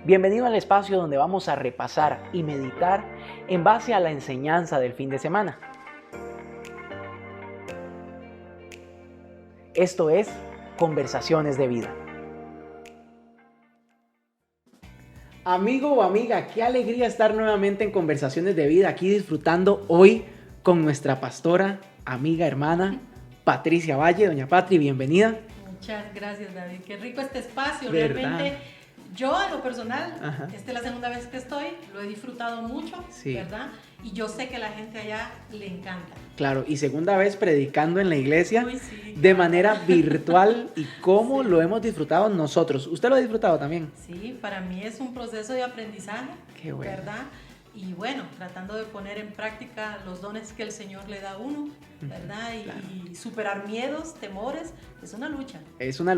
Bienvenido al espacio donde vamos a repasar y meditar en base a la enseñanza del fin de semana. Esto es Conversaciones de Vida. Amigo o amiga, qué alegría estar nuevamente en Conversaciones de Vida, aquí disfrutando hoy con nuestra pastora, amiga, hermana, Patricia Valle. Doña Patri, bienvenida. Muchas gracias, David. Qué rico este espacio. ¿Verdad? Realmente, yo en lo personal, Ajá. esta es la segunda vez que estoy, lo he disfrutado mucho, Sí. ¿verdad? Y yo sé que a la gente allá le encanta. Claro, y segunda vez predicando en la iglesia Uy, sí, de claro. manera virtual y cómo Sí. lo hemos disfrutado nosotros. ¿Usted lo ha disfrutado también? Sí, para mí es un proceso de aprendizaje, Qué bueno. ¿verdad? Y bueno, tratando de poner en práctica los dones que el Señor le da a uno, ¿verdad? Claro. Y superar miedos, temores, es una lucha. Es una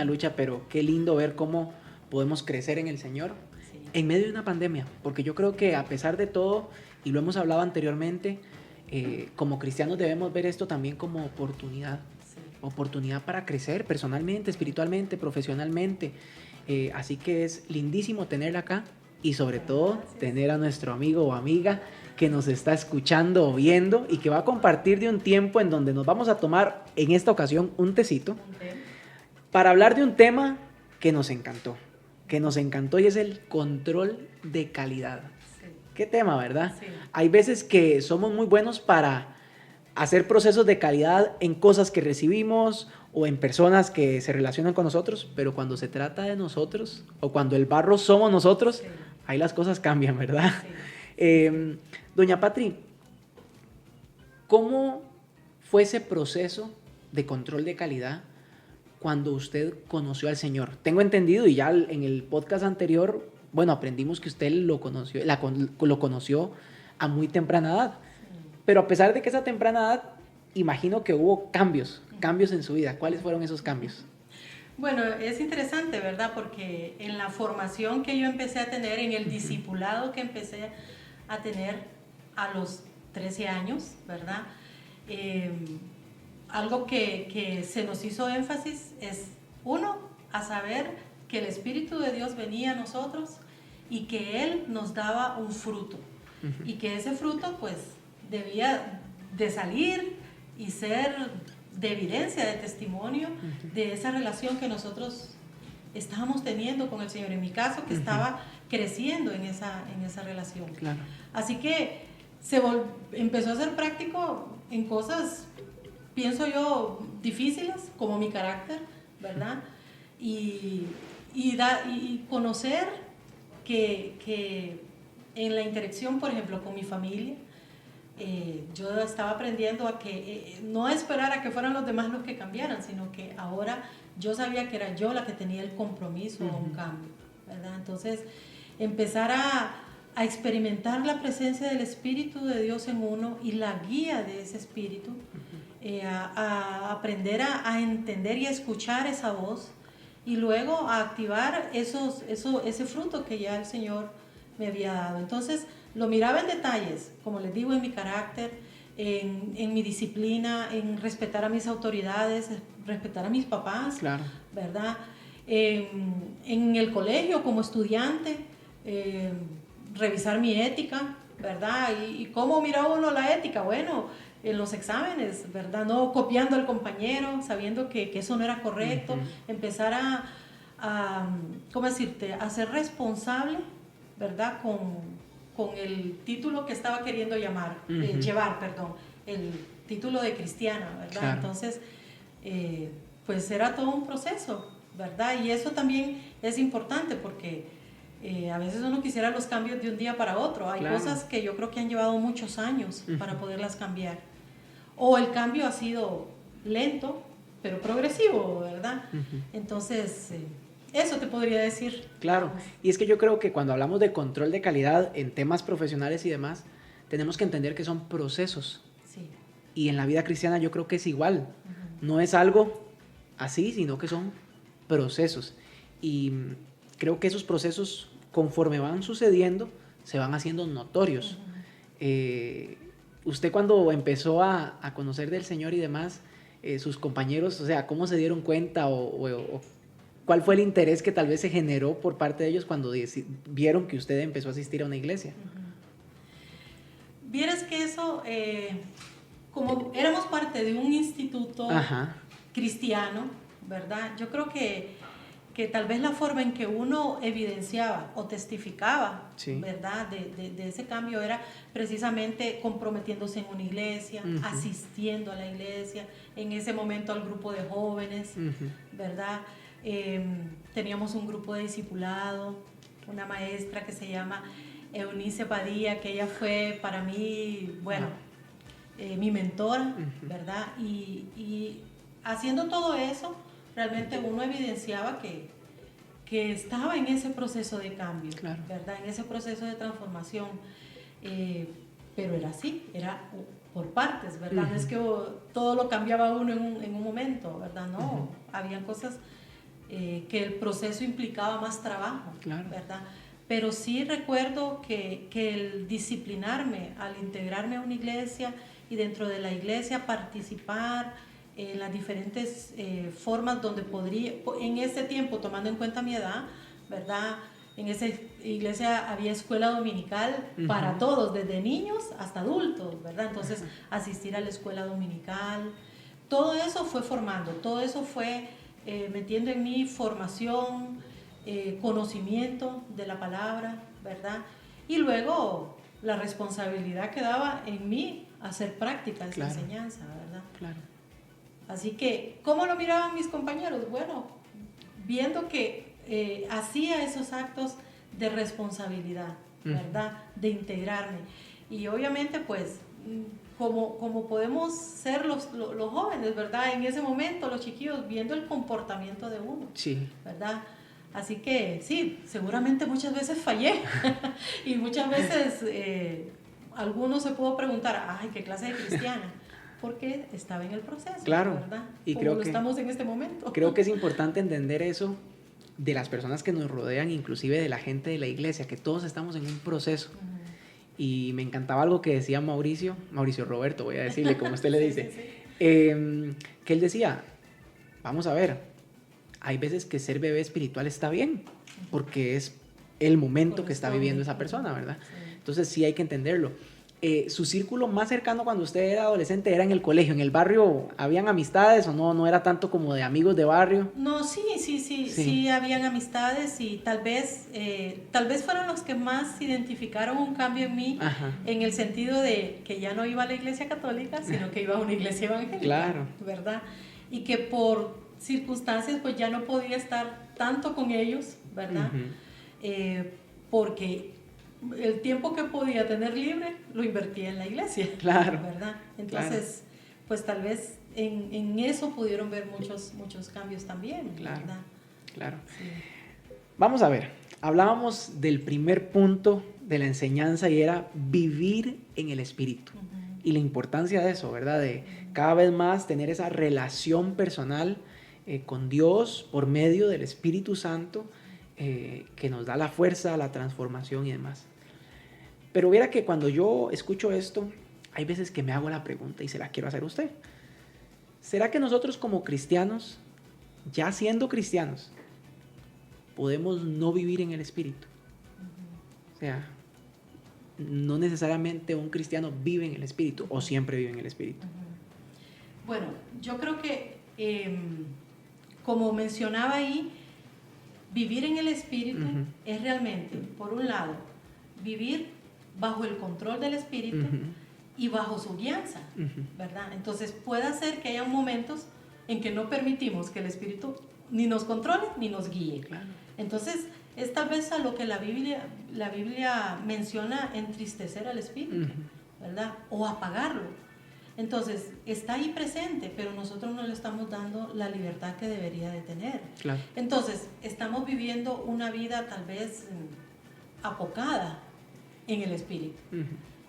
lucha, pero qué lindo ver cómo podemos crecer en el Señor Sí. en medio de una pandemia, porque yo creo que a pesar de todo, y lo hemos hablado anteriormente, como cristianos debemos ver esto también como oportunidad. Sí. Oportunidad para crecer personalmente, espiritualmente, profesionalmente. Así que es lindísimo tenerla acá y sobre todo Gracias. tener a nuestro amigo o amiga que nos está escuchando o viendo y que va a compartir de un tiempo en donde nos vamos a tomar en esta ocasión un tecito Un tema. para hablar de un tema que nos encantó y es el control de calidad. Sí. ¿Qué tema, verdad? Sí. Hay veces que somos muy buenos para hacer procesos de calidad en cosas que recibimos o en personas que se relacionan con nosotros, pero cuando se trata de nosotros o cuando el barro somos nosotros, Sí. ahí las cosas cambian, ¿verdad? Sí. Doña Patri, ¿cómo fue ese proceso de control de calidad cuando usted conoció al Señor? Tengo entendido, y ya en el podcast anterior, bueno, aprendimos que usted lo conoció a muy temprana edad. Pero a pesar de que esa temprana edad, imagino que hubo cambios en su vida. ¿Cuáles fueron esos cambios? Bueno, es interesante, ¿verdad? Porque en la formación que yo empecé a tener, en el discipulado que empecé a tener a los 13 años, ¿verdad? Algo que se nos hizo énfasis es, uno, a saber que el Espíritu de Dios venía a nosotros y que Él nos daba un fruto. Y que ese fruto, pues, debía de salir y ser de evidencia, de testimonio de esa relación que nosotros estábamos teniendo con el Señor. En mi caso, que estaba creciendo en esa relación. Claro. Así que empezó a ser práctico en cosas, pienso yo, difíciles, como mi carácter, ¿verdad? Y conocer que en la interacción, por ejemplo, con mi familia, yo estaba aprendiendo a que no esperar a que fueran los demás los que cambiaran, sino que ahora yo sabía que era yo la que tenía el compromiso a un cambio, ¿verdad? Entonces, empezar a experimentar la presencia del Espíritu de Dios en uno y la guía de ese Espíritu, a aprender a entender y a escuchar esa voz y luego a activar ese fruto que ya el Señor me había dado. Entonces, lo miraba en detalles, como les digo, en mi carácter, en mi disciplina, en respetar a mis autoridades, respetar a mis papás, Claro. ¿verdad? En el colegio como estudiante, revisar mi ética, ¿verdad? ¿Y cómo mira uno la ética? Bueno, en los exámenes, ¿verdad? No copiando al compañero, sabiendo que eso no era correcto, empezar ¿cómo decirte? A ser responsable, ¿verdad? Con el título que estaba queriendo llevar, el título de cristiana, ¿verdad? Claro. Entonces, pues era todo un proceso, ¿verdad? Y eso también es importante porque a veces uno quisiera los cambios de un día para otro. Hay Claro. cosas que yo creo que han llevado muchos años para poderlas cambiar. O el cambio ha sido lento, pero progresivo, ¿verdad? Entonces, eso te podría decir. Claro, y es que yo creo que cuando hablamos de control de calidad en temas profesionales y demás, tenemos que entender que son procesos. Sí. Y en la vida cristiana yo creo que es igual. No es algo así, sino que son procesos. Y creo que esos procesos, conforme van sucediendo, se van haciendo notorios. Usted cuando empezó a conocer del Señor y demás, sus compañeros, o sea, ¿cómo se dieron cuenta o ¿Cuál fue el interés que tal vez se generó por parte de ellos cuando vieron que usted empezó a asistir a una iglesia? Vieras que eso, como éramos parte de un instituto Ajá. cristiano, ¿verdad? Yo creo que tal vez la forma en que uno evidenciaba o testificaba, Sí. ¿verdad? De ese cambio era precisamente comprometiéndose en una iglesia, asistiendo a la iglesia, en ese momento al grupo de jóvenes, ¿verdad? Teníamos un grupo de discipulado, una maestra que se llama Eunice Padilla, que ella fue para mí, bueno, mi mentora, ¿verdad? Y haciendo todo eso, realmente uno evidenciaba que estaba en ese proceso de cambio, claro, ¿verdad? En ese proceso de transformación. Pero era así, era por partes, ¿verdad? No es que todo lo cambiaba uno en un momento, ¿verdad? No, habían cosas que el proceso implicaba más trabajo, claro, ¿verdad? Pero sí recuerdo que el disciplinarme al integrarme a una iglesia y dentro de la iglesia participar en las diferentes formas donde podría, en ese tiempo, tomando en cuenta mi edad, ¿verdad? En esa iglesia había escuela dominical para todos, desde niños hasta adultos, ¿verdad? Entonces, asistir a la escuela dominical, todo eso fue formando, todo eso fue metiendo en mí formación, conocimiento de la palabra, ¿verdad? Y luego la responsabilidad que daba en mí hacer práctica esa enseñanza, ¿verdad? Claro. Así que, ¿cómo lo miraban mis compañeros? Bueno, viendo que hacía esos actos de responsabilidad, ¿verdad? De integrarme. Y obviamente, pues, como podemos ser los jóvenes, ¿verdad? En ese momento, los chiquillos, viendo el comportamiento de uno, sí, ¿verdad? Así que, sí, seguramente muchas veces fallé. Y muchas veces algunos se pudo preguntar, ay, ¿qué clase de cristiana? Porque estaba en el proceso, claro, ¿verdad? Y como creo lo que estamos en este momento. Creo que es importante entender eso de las personas que nos rodean, inclusive de la gente de la iglesia, que todos estamos en un proceso. Y me encantaba algo que decía Mauricio Roberto, voy a decirle como usted le dice, sí. que él decía, vamos a ver, hay veces que ser bebé espiritual está bien, porque es el momento que está viviendo esa persona, ¿verdad? Sí. Entonces sí hay que entenderlo. ¿Su círculo más cercano cuando usted era adolescente era en el colegio? ¿En el barrio habían amistades o no era tanto como de amigos de barrio? No, sí habían amistades y tal vez fueron los que más identificaron un cambio en mí. Ajá. En el sentido de que ya no iba a la iglesia católica, sino que iba a una iglesia evangélica, claro, ¿verdad? Y que por circunstancias pues ya no podía estar tanto con ellos, ¿verdad? Porque el tiempo que podía tener libre lo invertía en la iglesia, claro, ¿verdad? Entonces, pues tal vez en eso pudieron ver muchos cambios también, ¿verdad? Claro. Sí. Vamos a ver, hablábamos del primer punto de la enseñanza y era vivir en el Espíritu. Y la importancia de eso, ¿verdad? De cada vez más tener esa relación personal con Dios por medio del Espíritu Santo que nos da la fuerza, la transformación y demás. Pero viera que cuando yo escucho esto, hay veces que me hago la pregunta y se la quiero hacer a usted. ¿Será que nosotros como cristianos, ya siendo cristianos, podemos no vivir en el Espíritu? O sea, no necesariamente un cristiano vive en el Espíritu o siempre vive en el Espíritu. Bueno, yo creo que, como mencionaba ahí, vivir en el Espíritu es realmente, por un lado, vivir bajo el control del Espíritu y bajo su guianza, ¿verdad? Entonces puede ser que haya momentos en que no permitimos que el Espíritu ni nos controle ni nos guíe. Claro. Entonces es tal vez a lo que la Biblia menciona entristecer al Espíritu, ¿verdad? O apagarlo. Entonces está ahí presente, pero nosotros no le estamos dando la libertad que debería de tener. Claro. Entonces estamos viviendo una vida tal vez apocada en el Espíritu.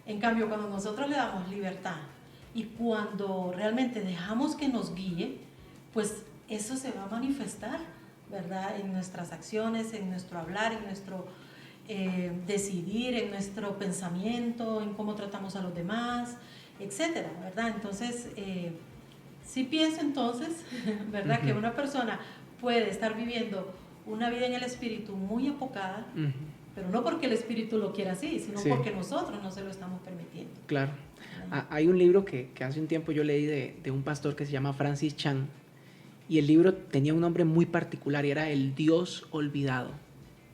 En cambio, cuando nosotros le damos libertad y cuando realmente dejamos que nos guíe, pues eso se va a manifestar, ¿verdad? En nuestras acciones, en nuestro hablar, en nuestro decidir, en nuestro pensamiento, en cómo tratamos a los demás, etcétera, ¿verdad? Entonces, sí pienso entonces, ¿verdad? Que una persona puede estar viviendo una vida en el espíritu muy apocada, pero no porque el espíritu lo quiera así, sino porque nosotros no se lo estamos permitiendo. Claro. Hay un libro que hace un tiempo yo leí de un pastor que se llama Francis Chan, y el libro tenía un nombre muy particular y era El Dios Olvidado.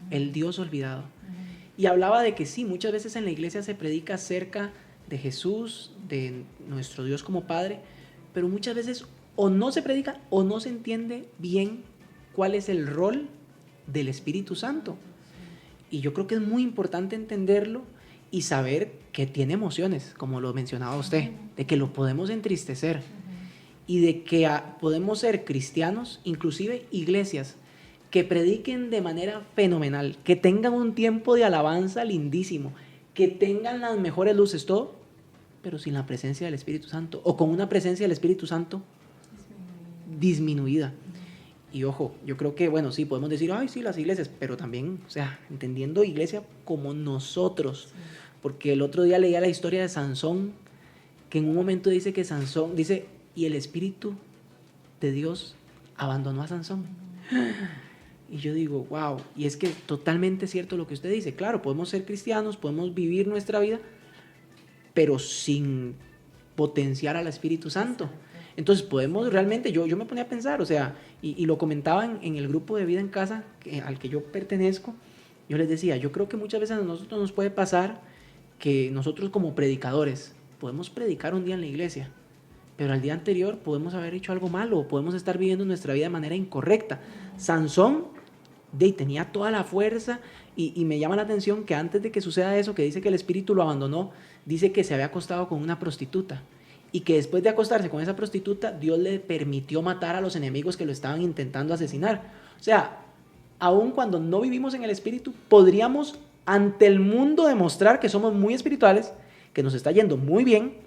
El Dios Olvidado. Y hablaba de que sí, muchas veces en la iglesia se predica acerca de Jesús, de nuestro Dios como Padre, pero muchas veces o no se predica o no se entiende bien cuál es el rol del Espíritu Santo. Y yo creo que es muy importante entenderlo y saber que tiene emociones, como lo mencionaba usted, de que lo podemos entristecer y de que podemos ser cristianos, inclusive iglesias, que prediquen de manera fenomenal, que tengan un tiempo de alabanza lindísimo, que tengan las mejores luces, todo, pero sin la presencia del Espíritu Santo, o con una presencia del Espíritu Santo disminuida. Y ojo, yo creo que, bueno, sí, podemos decir, ay, sí, las iglesias, pero también, o sea, entendiendo iglesia como nosotros, porque el otro día leía la historia de Sansón, que en un momento dice que Sansón, dice, y el Espíritu de Dios abandonó a Sansón. Y yo digo, wow, y es que totalmente cierto lo que usted dice. Claro, podemos ser cristianos, podemos vivir nuestra vida, pero sin potenciar al Espíritu Santo. Entonces podemos realmente, yo me ponía a pensar, o sea, y lo comentaba en el grupo de vida en casa al que yo pertenezco, yo les decía, yo creo que muchas veces a nosotros nos puede pasar que nosotros como predicadores podemos predicar un día en la iglesia, pero al día anterior podemos haber hecho algo malo, podemos estar viviendo nuestra vida de manera incorrecta. Sansón tenía toda la fuerza y me llama la atención que antes de que suceda eso, que dice que el espíritu lo abandonó, dice que se había acostado con una prostituta y que después de acostarse con esa prostituta, Dios le permitió matar a los enemigos que lo estaban intentando asesinar. O sea, aun cuando no vivimos en el espíritu, podríamos ante el mundo demostrar que somos muy espirituales, que nos está yendo muy bien,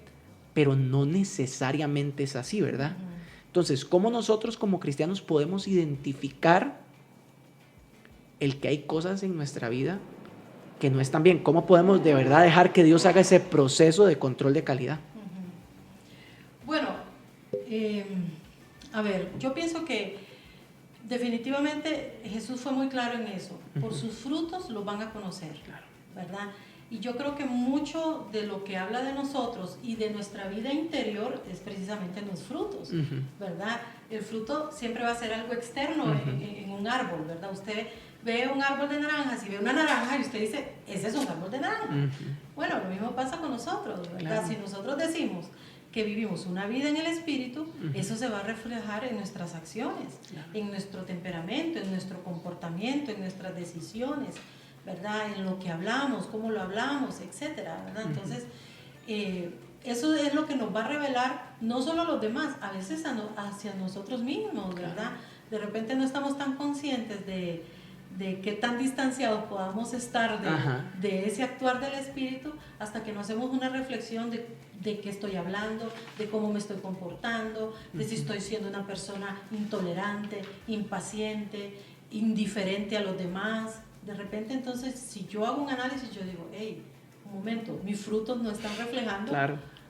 pero no necesariamente es así, ¿verdad? Entonces, ¿cómo nosotros como cristianos podemos identificar el que hay cosas en nuestra vida que no están bien? ¿Cómo podemos de verdad dejar que Dios haga ese proceso de control de calidad? Bueno, a ver, yo pienso que definitivamente Jesús fue muy claro en eso. Por sus frutos los van a conocer, ¿verdad? Y yo creo que mucho de lo que habla de nosotros y de nuestra vida interior es precisamente en los frutos, ¿verdad? El fruto siempre va a ser algo externo en un árbol, ¿verdad? Usted ve un árbol de naranjas y ve una naranja y usted dice, ese es un árbol de naranja. Bueno, lo mismo pasa con nosotros, ¿verdad? Claro. Si nosotros decimos que vivimos una vida en el espíritu, eso se va a reflejar en nuestras acciones, en nuestro temperamento, en nuestro comportamiento, en nuestras decisiones, ¿verdad? En lo que hablamos, cómo lo hablamos, etcétera, ¿verdad? Entonces, eso es lo que nos va a revelar no solo a los demás, a veces hacia nosotros mismos, ¿verdad? De repente no estamos tan conscientes de qué tan distanciados podamos estar de ese actuar del espíritu hasta que no hacemos una reflexión de qué estoy hablando, de cómo me estoy comportando, de si estoy siendo una persona intolerante, impaciente, indiferente a los demás. De repente, entonces, si yo hago un análisis, yo digo, hey, un momento, mis frutos no están reflejando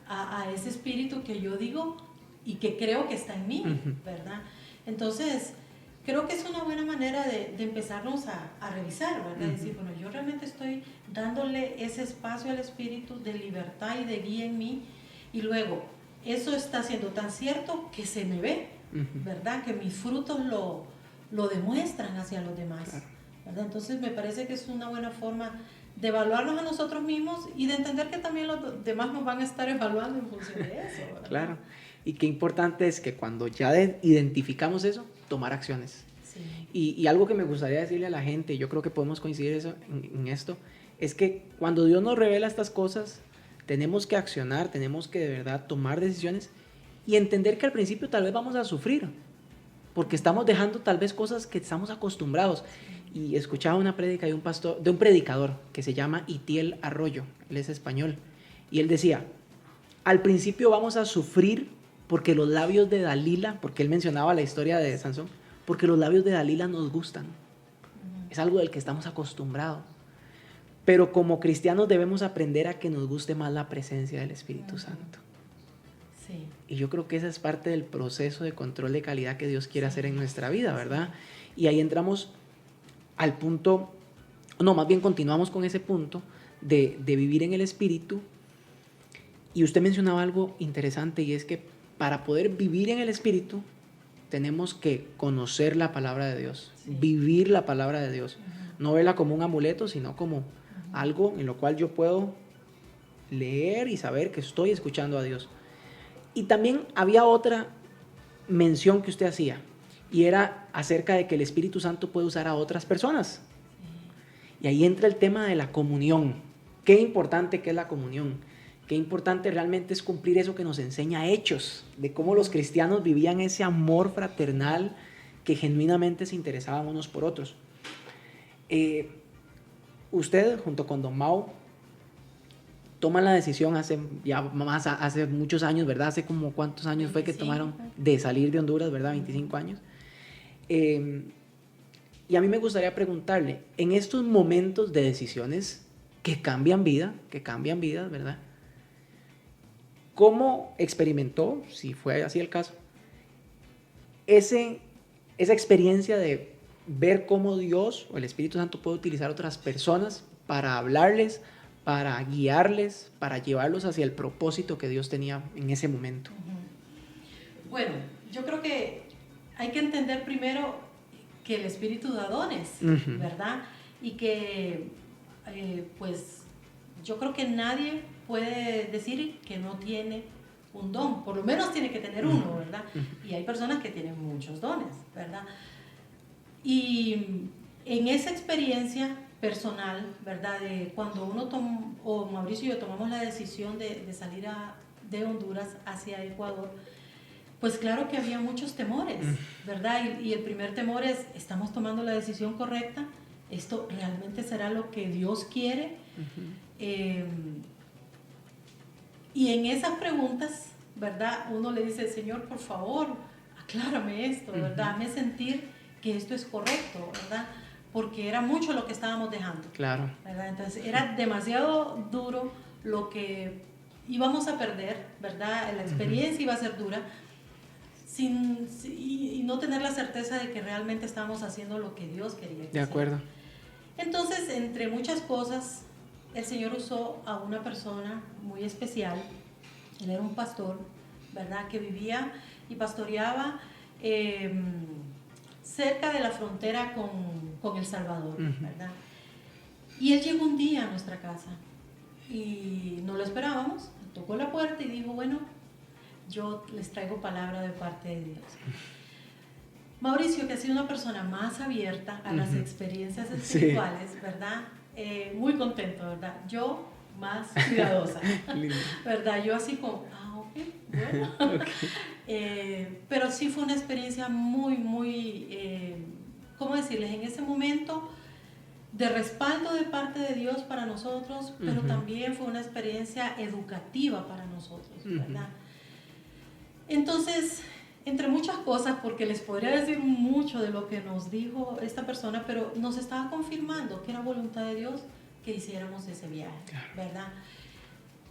a ese espíritu que yo digo y que creo que está en mí, ¿verdad? Entonces, creo que es una buena manera de empezarnos a revisar, ¿verdad? Decir, bueno, yo realmente estoy dándole ese espacio al espíritu de libertad y de guía en mí, y luego, eso está siendo tan cierto que se me ve, ¿verdad? Que mis frutos lo demuestran hacia los demás, ¿verdad? Entonces me parece que es una buena forma de evaluarnos a nosotros mismos y de entender que también los demás nos van a estar evaluando en función de eso, ¿verdad? Claro, y qué importante es que cuando ya identificamos eso, tomar acciones. Sí. Y algo que me gustaría decirle a la gente, yo creo que podemos coincidir en esto, es que cuando Dios nos revela estas cosas, tenemos que accionar, tenemos que de verdad tomar decisiones y entender que al principio tal vez vamos a sufrir, porque estamos dejando tal vez cosas que estamos acostumbrados. Y escuchaba una prédica de un predicador que se llama Itiel Arroyo, él es español, y él decía, al principio vamos a sufrir porque los labios de Dalila, porque él mencionaba la historia de Sansón, porque los labios de Dalila nos gustan, es algo del que estamos acostumbrados, pero como cristianos debemos aprender a que nos guste más la presencia del Espíritu Santo. Sí. Y yo creo que esa es parte del proceso de control de calidad que Dios quiere hacer en nuestra vida, ¿verdad? Y ahí entramos al punto, no, más bien continuamos con ese punto de vivir en el Espíritu. Y usted mencionaba algo interesante, y es que para poder vivir en el Espíritu tenemos que conocer la palabra de Dios, Sí. vivir la palabra de Dios, no verla como un amuleto, sino como algo en lo cual yo puedo leer y saber que estoy escuchando a Dios. Y también había otra mención que usted hacía, y era acerca de que el Espíritu Santo puede usar a otras personas. Y ahí entra el tema de la comunión. Qué importante que es la comunión. Qué importante realmente es cumplir eso que nos enseña Hechos, de cómo los cristianos vivían ese amor fraternal, que genuinamente se interesaban unos por otros. Usted, junto con Don Mau, toma la decisión hace muchos años, ¿verdad? Hace como cuántos años 25, fue que tomaron de salir de Honduras, ¿verdad? 25 años. Y a mí me gustaría preguntarle, en estos momentos de decisiones que cambian vidas, ¿verdad? ¿Cómo experimentó, si fue así el caso, esa experiencia de ver cómo Dios o el Espíritu Santo puede utilizar otras personas para hablarles, para guiarles, para llevarlos hacia el propósito que Dios tenía en ese momento? Bueno, yo creo que hay que entender primero que el Espíritu da dones, ¿verdad? Y que, pues, yo creo que nadie puede decir que no tiene un don, por lo menos tiene que tener uno, ¿verdad? Y hay personas que tienen muchos dones, ¿verdad? Y en esa experiencia personal, ¿verdad? De cuando uno o Mauricio y yo tomamos la decisión de salir de Honduras hacia Ecuador, pues claro que había muchos temores, ¿verdad? Y el primer temor es, ¿estamos tomando la decisión correcta? ¿Esto realmente será lo que Dios quiere? Y en esas preguntas, ¿verdad? Uno le dice, Señor, por favor, aclárame esto, ¿verdad? Hazme sentir que esto es correcto, ¿verdad? Porque era mucho lo que estábamos dejando. Claro. ¿Verdad? Entonces era demasiado duro lo que íbamos a perder, ¿verdad? La experiencia iba a ser dura y no tener la certeza de que realmente estábamos haciendo lo que Dios quería que De acuerdo. Entonces, entre muchas cosas, el Señor usó a una persona muy especial. Él era un pastor, ¿verdad? Que vivía y pastoreaba cerca de la frontera con El Salvador, ¿verdad? Y él llegó un día a nuestra casa y no lo esperábamos, tocó la puerta y dijo, bueno, yo les traigo palabra de parte de Dios. Mauricio, que ha sido una persona más abierta a las experiencias espirituales, sí, ¿verdad? Muy contento, ¿verdad? Yo más cuidadosa, ¿verdad? Yo así como, ok, bueno. Okay. Pero sí fue una experiencia muy, ¿cómo decirles? En ese momento de respaldo de parte de Dios para nosotros, pero también fue una experiencia educativa para nosotros, ¿verdad? Entonces, entre muchas cosas, porque les podría decir mucho de lo que nos dijo esta persona, pero nos estaba confirmando que era voluntad de Dios que hiciéramos ese viaje, ¿verdad?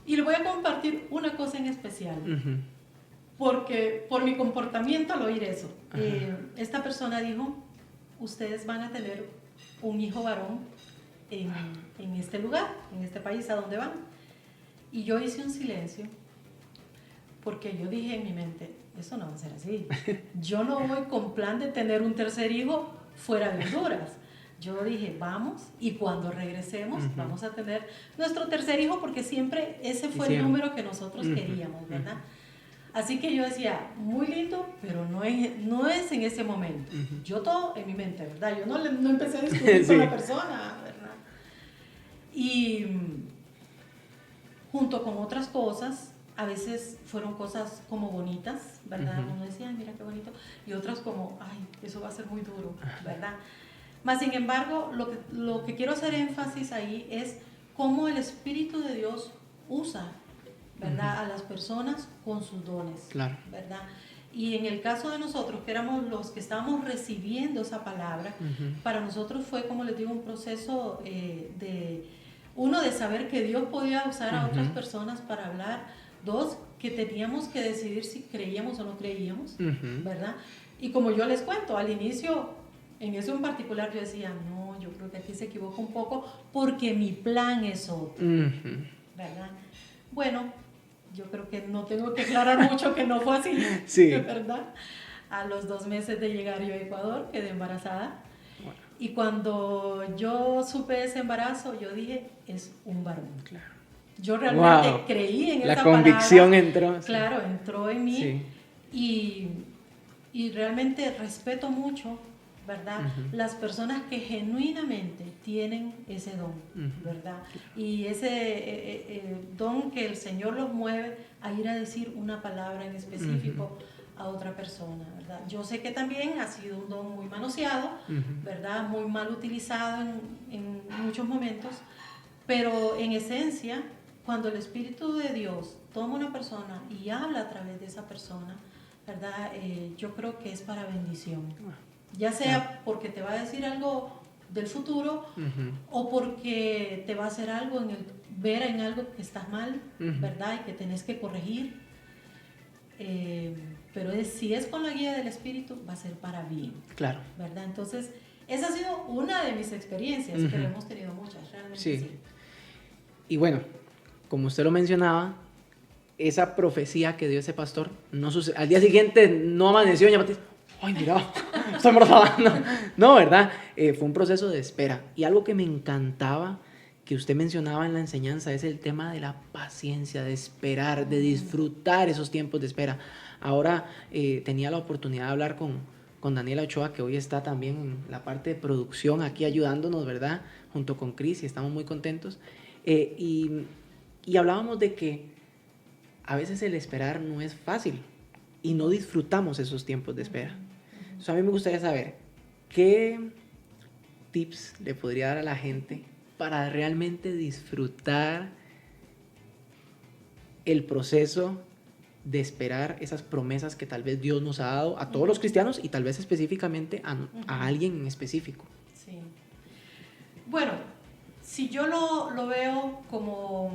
Y le voy a compartir una cosa en especial, porque por mi comportamiento al oír eso, esta persona dijo, ustedes van a tener un hijo varón en este lugar, en este país a donde van. Y yo hice un silencio, porque yo dije en mi mente, eso no va a ser así. Yo no voy con plan de tener un tercer hijo fuera de Honduras. Yo dije, vamos, y cuando regresemos vamos a tener nuestro tercer hijo, porque siempre ese fue el número que nosotros queríamos, ¿verdad? Así que yo decía, muy lindo, pero no es en ese momento. Yo todo en mi mente, ¿verdad? Yo no empecé a discutir con la persona, ¿verdad? Y junto con otras cosas, a veces fueron cosas como bonitas, ¿verdad? Uno decía, ay, mira qué bonito, y otras como, ay, eso va a ser muy duro, ¿verdad? Mas, sin embargo, lo que quiero hacer énfasis ahí es cómo el Espíritu de Dios usa, ¿verdad? A las personas con sus dones, claro, ¿verdad? Y en el caso de nosotros, que éramos los que estábamos recibiendo esa palabra, para nosotros fue, como les digo, un proceso de saber que Dios podía usar a otras personas para hablar. Dos, que teníamos que decidir si creíamos o no creíamos, Ujú. ¿verdad? Y como yo les cuento, al inicio, en eso en particular yo decía, no, yo creo que aquí se equivoca un poco porque mi plan es otro, Ujú. ¿verdad? Bueno, yo creo que no tengo que aclarar mucho que no fue así, Sí. ¿verdad? A los 2 meses de llegar yo a Ecuador, quedé embarazada. Bueno, Y cuando yo supe ese embarazo, yo dije, es un varón. claro. Yo realmente Wow. creí en La esa convicción palabra. entró. Sí. Claro, entró en mí. Sí. Y realmente respeto mucho, ¿verdad? Ujú. Las personas que genuinamente tienen ese don, Ujú. ¿verdad? Y ese don que el Señor los mueve a ir a decir una palabra en específico a otra persona, ¿verdad? Yo sé que también ha sido un don muy manoseado, Ujú. ¿verdad? Muy mal utilizado en muchos momentos, pero en esencia, cuando el Espíritu de Dios toma una persona y habla a través de esa persona, ¿verdad? Yo creo que es para bendición. Ya sea porque te va a decir algo del futuro Ujú. o porque te va a hacer algo ver en algo que estás mal, Ujú. ¿verdad? Y que tenés que corregir. Pero si es con la guía del Espíritu, va a ser para bien, Claro. ¿verdad? Entonces, esa ha sido una de mis experiencias, Ujú. pero hemos tenido muchas, realmente Sí. sí. Y bueno, como usted lo mencionaba, esa profecía que dio ese pastor, no sucedió. Al día siguiente no amaneció doña Patricia, ay, mira, estoy embarazada. No, ¿verdad? Fue un proceso de espera. Y algo que me encantaba, que usted mencionaba en la enseñanza, es el tema de la paciencia, de esperar, de disfrutar esos tiempos de espera. Ahora tenía la oportunidad de hablar con Daniela Ochoa, que hoy está también en la parte de producción aquí ayudándonos, ¿verdad? Junto con Cris, y estamos muy contentos. Y hablábamos de que a veces el esperar no es fácil y no disfrutamos esos tiempos de espera. Entonces, a mí me gustaría saber qué tips le podría dar a la gente para realmente disfrutar el proceso de esperar esas promesas que tal vez Dios nos ha dado a todos los cristianos y tal vez específicamente a alguien en específico. Sí. Bueno, si yo lo veo como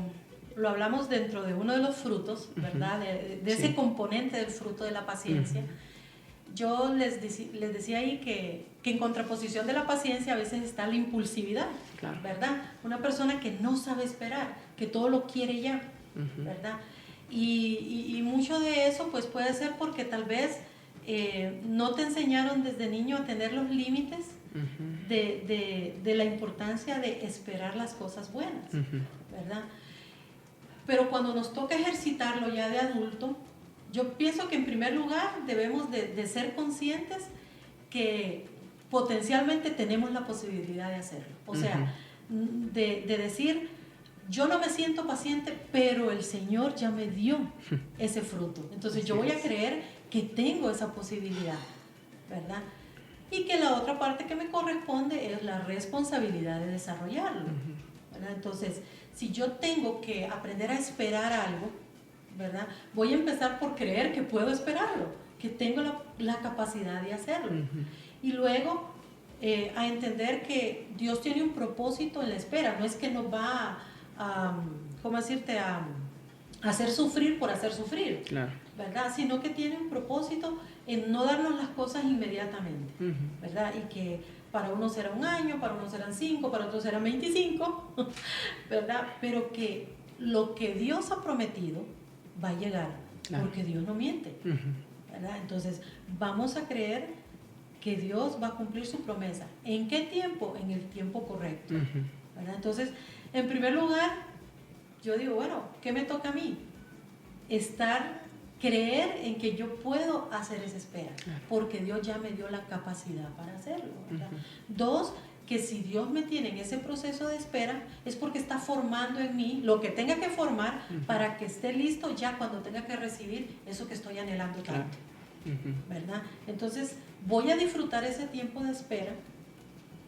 lo hablamos dentro de uno de los frutos, ¿verdad? De ese Sí. componente del fruto de la paciencia. Yo les decía ahí que en contraposición de la paciencia a veces está la impulsividad, Claro. ¿verdad? Una persona que no sabe esperar, que todo lo quiere ya, ¿verdad? Y mucho de eso pues puede ser porque tal vez no te enseñaron desde niño a tener los límites de la importancia de esperar las cosas buenas, ¿verdad? Pero cuando nos toca ejercitarlo ya de adulto, yo pienso que en primer lugar debemos de ser conscientes que potencialmente tenemos la posibilidad de hacerlo. O sea, de decir, yo no me siento paciente, pero el Señor ya me dio ese fruto. Entonces yo voy a creer que tengo esa posibilidad, ¿verdad? Y que la otra parte que me corresponde es la responsabilidad de desarrollarlo, ¿verdad? Entonces, si yo tengo que aprender a esperar algo, ¿verdad? Voy a empezar por creer que puedo esperarlo, que tengo la capacidad de hacerlo. Y luego a entender que Dios tiene un propósito en la espera, no es que nos va ¿cómo decirte? A hacer sufrir por hacer sufrir, Claro. ¿verdad? Sino que tiene un propósito en no darnos las cosas inmediatamente, ¿verdad? Y que para uno será 1 año, para uno serán 5, para otros serán 25, ¿verdad? Pero que lo que Dios ha prometido va a llegar, claro, porque Dios no miente, ¿verdad? Entonces vamos a creer que Dios va a cumplir su promesa. ¿En qué tiempo? En el tiempo correcto, ¿verdad? Entonces, en primer lugar, yo digo, bueno, ¿qué me toca a mí? Creer en que yo puedo hacer esa espera, porque Dios ya me dio la capacidad para hacerlo, ¿verdad? 2, que si Dios me tiene en ese proceso de espera, es porque está formando en mí lo que tenga que formar para que esté listo ya cuando tenga que recibir eso que estoy anhelando tanto, ¿verdad? Entonces, voy a disfrutar ese tiempo de espera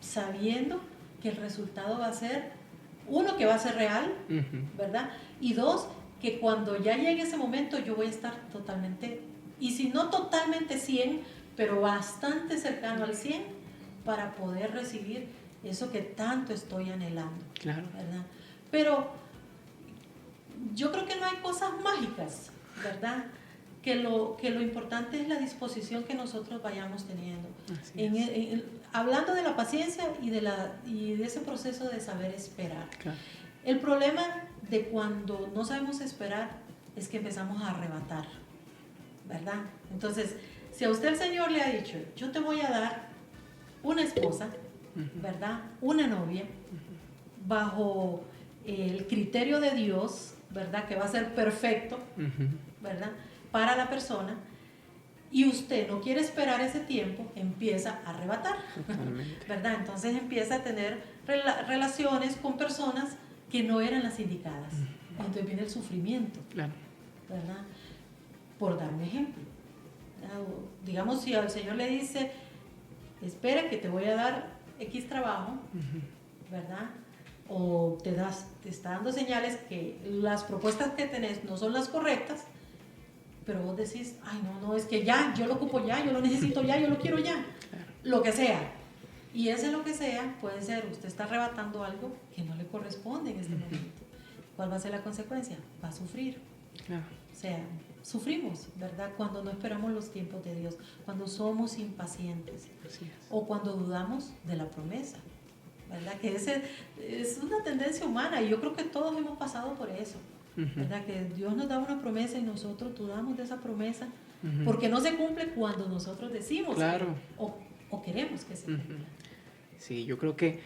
sabiendo que el resultado va a ser, 1, que va a ser real, ¿verdad? Y 2, que cuando ya llegue ese momento yo voy a estar totalmente, y si no totalmente 100, pero bastante cercano al 100 para poder recibir eso que tanto estoy anhelando, claro, ¿verdad? Pero yo creo que no hay cosas mágicas, ¿verdad? Que lo importante es la disposición que nosotros vayamos teniendo. Hablando de la paciencia y de ese proceso de saber esperar. Claro. El problema de cuando no sabemos esperar es que empezamos a arrebatar, ¿verdad? Entonces, si a usted el Señor le ha dicho, yo te voy a dar una esposa, ¿verdad? Una novia, bajo el criterio de Dios, ¿verdad? Que va a ser perfecto, ¿verdad? Para la persona, y usted no quiere esperar ese tiempo, empieza a arrebatar, ¿verdad? Entonces empieza a tener relaciones con personas que no eran las indicadas. Entonces viene el sufrimiento, claro, ¿verdad? Por dar un ejemplo, ¿verdad? Digamos, si al Señor le dice, espera que te voy a dar X trabajo, ¿verdad? O te está dando señales que las propuestas que tenés no son las correctas, pero vos decís, ay, no, es que ya, yo lo ocupo ya, yo lo necesito ya, yo lo quiero ya, lo que sea. Y ese lo que sea puede ser, usted está arrebatando algo que no le corresponde en este momento. ¿Cuál va a ser la consecuencia? Va a sufrir. Claro. O sea, sufrimos, ¿verdad? Cuando no esperamos los tiempos de Dios, cuando somos impacientes, o cuando dudamos de la promesa, ¿verdad? Que ese es una tendencia humana y yo creo que todos hemos pasado por eso, ¿verdad? Que Dios nos da una promesa y nosotros dudamos de esa promesa porque no se cumple cuando nosotros decimos, claro, o queremos que se cumpla. Sí, yo creo que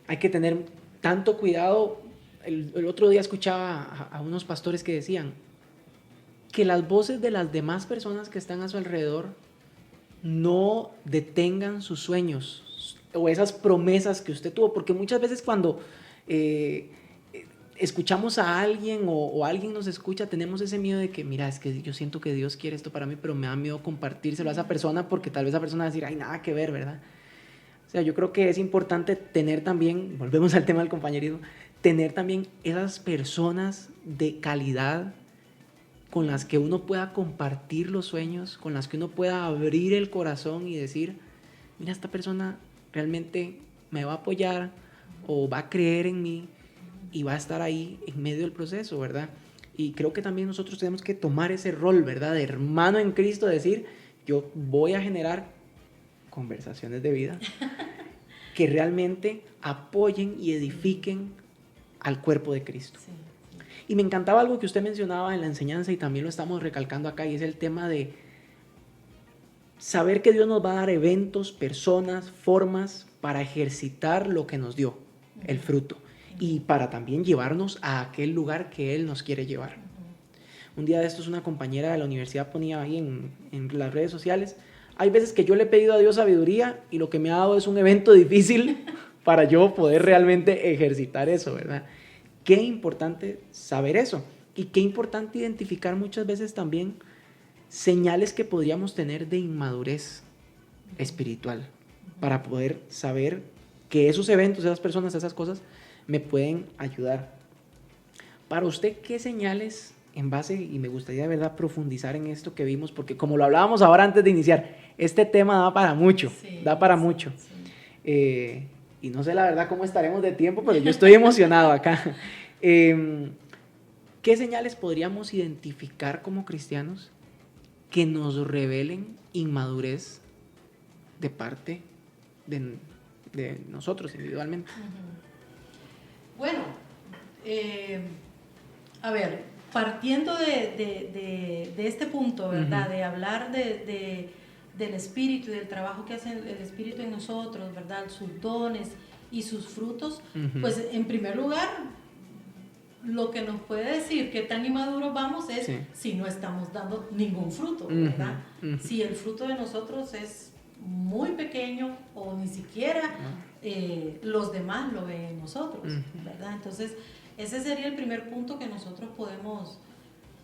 hay que tener tanto cuidado. El otro día escuchaba a unos pastores que decían que las voces de las demás personas que están a su alrededor no detengan sus sueños o esas promesas que usted tuvo, porque muchas veces cuando escuchamos a alguien o alguien nos escucha, tenemos ese miedo de que, mira, es que yo siento que Dios quiere esto para mí, pero me da miedo compartírselo a esa persona porque tal vez esa persona va a decir, ay, nada que ver, ¿verdad? O sea, yo creo que es importante tener también, volvemos al tema del compañerismo, tener también esas personas de calidad con las que uno pueda compartir los sueños, con las que uno pueda abrir el corazón y decir, mira, esta persona realmente me va a apoyar o va a creer en mí y va a estar ahí en medio del proceso, ¿verdad? Y creo que también nosotros tenemos que tomar ese rol, ¿verdad? De hermano en Cristo, decir, yo voy a generar conversaciones de vida que realmente apoyen y edifiquen al cuerpo de Cristo. Sí. Y me encantaba algo que usted mencionaba en la enseñanza y también lo estamos recalcando acá, y es el tema de saber que Dios nos va a dar eventos, personas, formas para ejercitar lo que nos dio, el fruto, y para también llevarnos a aquel lugar que Él nos quiere llevar. Un día de estos una compañera de la universidad ponía ahí en las redes sociales, hay veces que yo le he pedido a Dios sabiduría y lo que me ha dado es un evento difícil para yo poder realmente ejercitar eso, ¿verdad? Qué importante saber eso y qué importante identificar muchas veces también señales que podríamos tener de inmadurez espiritual para poder saber que esos eventos, esas personas, esas cosas me pueden ayudar. Para usted, ¿qué señales en base, y me gustaría de verdad profundizar en esto que vimos, porque como lo hablábamos ahora antes de iniciar, este tema da para mucho, da para mucho. Sí. Y no sé la verdad cómo estaremos de tiempo, pero yo estoy emocionado acá. ¿Qué señales podríamos identificar como cristianos que nos revelen inmadurez de parte de nosotros individualmente? Bueno, a ver, partiendo de este punto, ¿verdad? De hablar del Espíritu y del trabajo que hace el Espíritu en nosotros, ¿verdad? Sus dones y sus frutos, pues en primer lugar, lo que nos puede decir que tan inmaduros vamos es si no estamos dando ningún fruto, ¿verdad? Si el fruto de nosotros es muy pequeño o ni siquiera los demás lo ven en nosotros, ¿verdad? Entonces, ese sería el primer punto que nosotros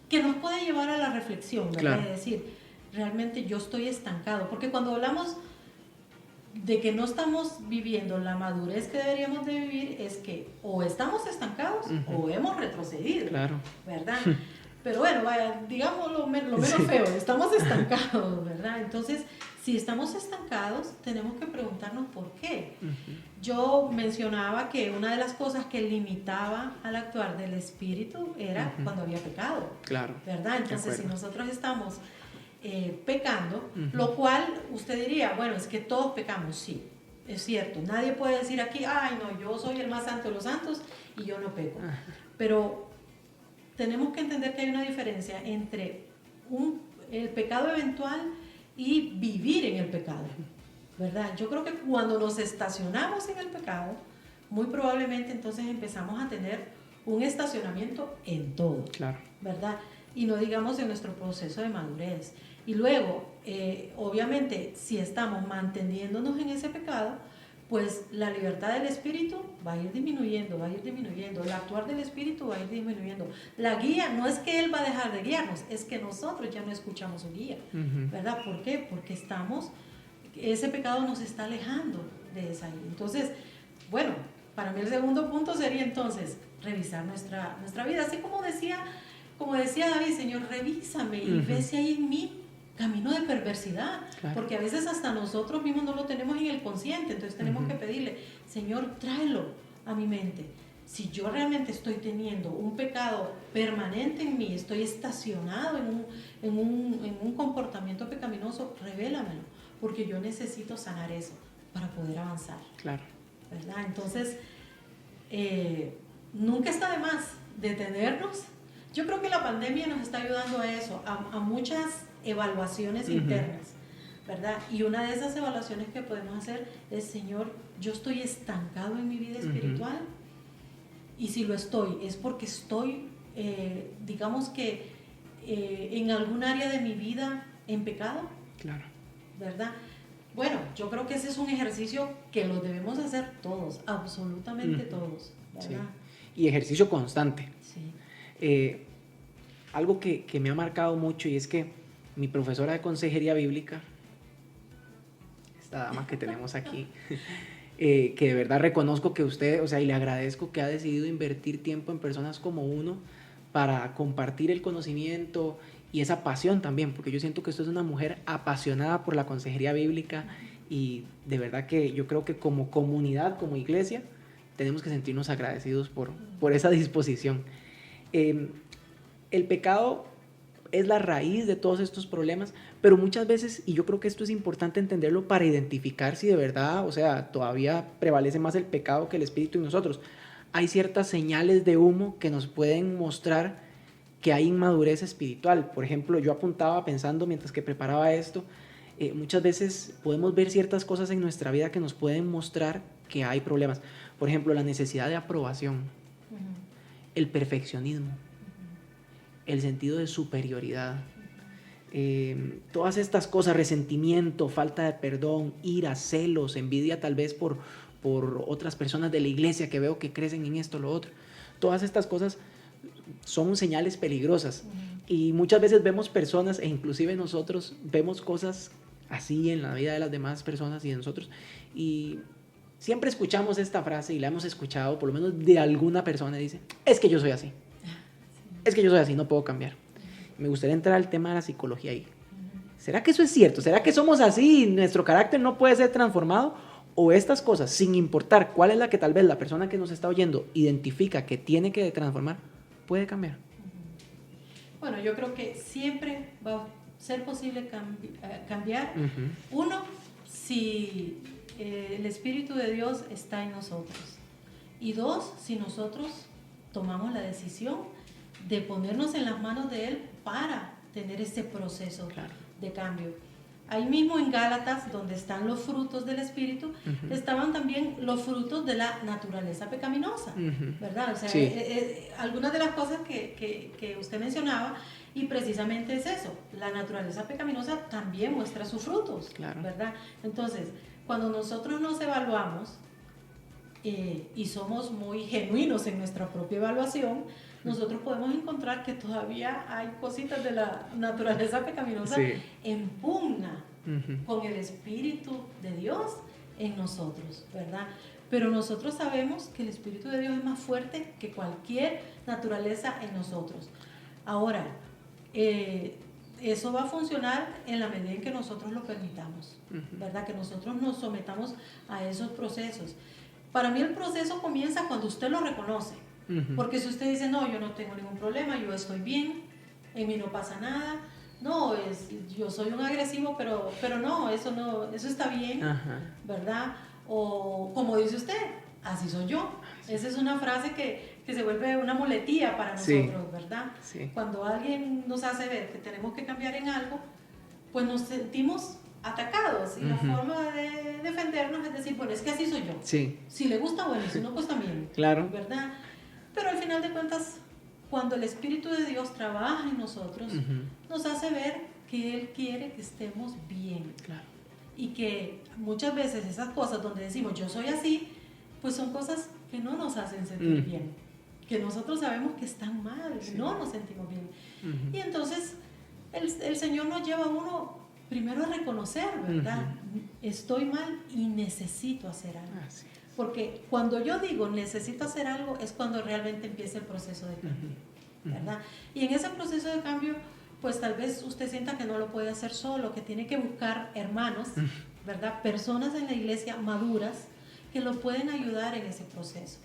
que nos puede llevar a la reflexión, ¿verdad? Claro. Es decir, realmente yo estoy estancado, porque cuando hablamos de que no estamos viviendo la madurez que deberíamos de vivir, es que o estamos estancados o hemos retrocedido, claro, ¿verdad? Pero bueno, vaya, digamos lo menos feo, estamos estancados, ¿verdad? Entonces, Si estamos estancados, tenemos que preguntarnos por qué. Ujú. Yo mencionaba que una de las cosas que limitaba al actuar del espíritu era Ujú. cuando había pecado, Claro. ¿verdad? De Entonces, si acuerdo. nosotros estamos pecando, Ujú. lo cual usted diría, bueno, es que todos pecamos, sí, es cierto. Nadie puede decir aquí, ay, no, yo soy el más santo de los santos y yo no peco. Ajá. Pero tenemos que entender que hay una diferencia entre el pecado eventual y vivir en el pecado, ¿verdad? Yo creo que cuando nos estacionamos en el pecado, muy probablemente entonces empezamos a tener un estacionamiento en todo, Claro. ¿verdad? Y no digamos en nuestro proceso de madurez. Y luego, obviamente, si estamos manteniéndonos en ese pecado, pues la libertad del espíritu va a ir disminuyendo, va a ir disminuyendo, el actuar del espíritu va a ir disminuyendo. La guía no es que él va a dejar de guiarnos, es que nosotros ya no escuchamos su guía, Ujú. ¿verdad? ¿Por qué? Porque ese pecado nos está alejando de esa guía. Entonces, bueno, para mí el segundo punto sería entonces revisar nuestra vida, así como decía David, Señor, revísame y ve si hay en mí camino de perversidad, Claro. porque a veces hasta nosotros mismos no lo tenemos en el consciente, entonces tenemos que pedirle, Señor, tráelo a mi mente. Si yo realmente estoy teniendo un pecado permanente en mí, estoy estacionado en un comportamiento pecaminoso, revélamelo, porque yo necesito sanar eso para poder avanzar. Claro. ¿Verdad? Entonces, nunca está de más detenernos. Yo creo que la pandemia nos está ayudando a eso, a muchas evaluaciones internas, ¿verdad? Y una de esas evaluaciones que podemos hacer es, Señor, yo estoy estancado en mi vida espiritual, y si lo estoy, es porque estoy, digamos que, en algún área de mi vida en pecado, Claro. ¿verdad? Bueno, yo creo que ese es un ejercicio que lo debemos hacer todos, absolutamente todos, ¿verdad? Sí. Y ejercicio constante. Sí. Algo que me ha marcado mucho, y es que mi profesora de consejería bíblica, esta dama que tenemos aquí, que de verdad reconozco que usted, o sea, y le agradezco que ha decidido invertir tiempo en personas como uno para compartir el conocimiento y esa pasión también, porque yo siento que usted es una mujer apasionada por la consejería bíblica, y de verdad que yo creo que como comunidad, como iglesia, tenemos que sentirnos agradecidos por esa disposición. El pecado es la raíz de todos estos problemas, pero muchas veces, y yo creo que esto es importante entenderlo para identificar si de verdad, o sea, todavía prevalece más el pecado que el espíritu en nosotros. Hay ciertas señales de humo que nos pueden mostrar que hay inmadurez espiritual. Por ejemplo, yo apuntaba pensando mientras que preparaba esto, muchas veces podemos ver ciertas cosas en nuestra vida que nos pueden mostrar que hay problemas. Por ejemplo, la necesidad de aprobación, el perfeccionismo, el sentido de superioridad, todas estas cosas, resentimiento, falta de perdón, ira, celos, envidia tal vez por otras personas de la iglesia que veo que crecen en esto, lo otro. Todas estas cosas son señales peligrosas, y muchas veces vemos personas, e inclusive nosotros vemos cosas así en la vida de las demás personas y de nosotros, y siempre escuchamos esta frase, y la hemos escuchado por lo menos de alguna persona, dice, es que yo soy así, es que yo soy así, no puedo cambiar. Me gustaría entrar al tema de la psicología ahí. ¿Será que eso es cierto? ¿Será que somos así y nuestro carácter no puede ser transformado? ¿O estas cosas, sin importar cuál es la que tal vez la persona que nos está oyendo identifica que tiene que transformar, puede cambiar? Bueno, yo creo que siempre va a ser posible cambiar. Uno, si el Espíritu de Dios está en nosotros. Y dos, si nosotros tomamos la decisión de ponernos en las manos de Él para tener ese proceso de cambio. Ahí mismo en Gálatas, donde están los frutos del Espíritu, estaban también los frutos de la naturaleza pecaminosa, ¿verdad? O sea, sí. Algunas de las cosas que usted mencionaba, y precisamente es eso, la naturaleza pecaminosa también muestra sus frutos, ¿verdad? Entonces, cuando nosotros nos evaluamos y somos muy genuinos en nuestra propia evaluación, nosotros podemos encontrar que todavía hay cositas de la naturaleza pecaminosa en pugna con el Espíritu de Dios en nosotros, ¿verdad? Pero nosotros sabemos que el Espíritu de Dios es más fuerte que cualquier naturaleza en nosotros. Ahora, eso va a funcionar en la medida en que nosotros lo permitamos, ¿verdad? Que nosotros nos sometamos a esos procesos. Para mí el proceso comienza cuando usted lo reconoce. Porque si usted dice, no, yo no tengo ningún problema, yo estoy bien, en mí no pasa nada, no, yo soy un agresivo, pero no, eso está bien, ¿verdad? O como dice usted, así soy yo. Esa es una frase que se vuelve una muletilla para nosotros, ¿verdad? Sí. Cuando alguien nos hace ver que tenemos que cambiar en algo, pues nos sentimos atacados, y la forma de defendernos es decir, bueno, es que así soy yo. Sí. Si le gusta, bueno, si no, pues también. Claro. ¿Verdad? Pero al final de cuentas, cuando el Espíritu de Dios trabaja en nosotros, nos hace ver que Él quiere que estemos bien. Claro. Y que muchas veces esas cosas donde decimos yo soy así, pues son cosas que no nos hacen sentir bien. Que nosotros sabemos que están mal, no nos sentimos bien. Y entonces el Señor nos lleva a uno primero a reconocer, ¿verdad? Estoy mal y necesito hacer algo. Porque cuando yo digo necesito hacer algo es cuando realmente empieza el proceso de cambio, ¿verdad? Y en ese proceso de cambio, pues tal vez usted sienta que no lo puede hacer solo, que tiene que buscar hermanos, ¿verdad? Personas en la iglesia maduras que lo pueden ayudar en ese proceso,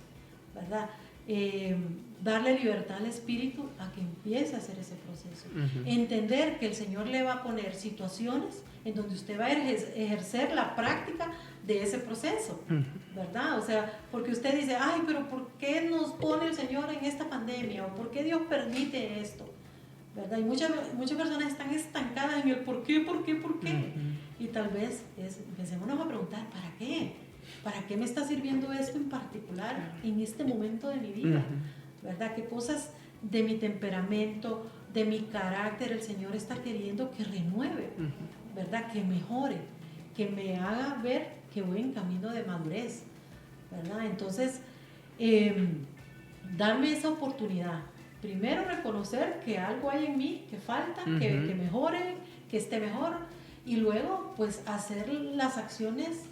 ¿verdad? Darle libertad al Espíritu a que empiece a hacer ese proceso. Entender que el Señor le va a poner situaciones en donde usted va a ejercer la práctica de ese proceso, ¿verdad? O sea, porque usted dice, ay, pero ¿por qué nos pone el Señor en esta pandemia? ¿O por qué Dios permite esto? ¿Verdad? Y muchas personas están estancadas en el ¿por qué? Y tal vez empecémonos a preguntar, ¿para qué? ¿Para qué me está sirviendo esto en particular en este momento de mi vida? ¿Verdad? ¿Qué cosas de mi temperamento, de mi carácter el Señor está queriendo que renueve? ¿Verdad? Que mejore, que me haga ver que voy en camino de madurez, ¿verdad? Entonces, darme esa oportunidad. Primero reconocer que algo hay en mí que falta, que mejore, que esté mejor, y luego pues hacer las acciones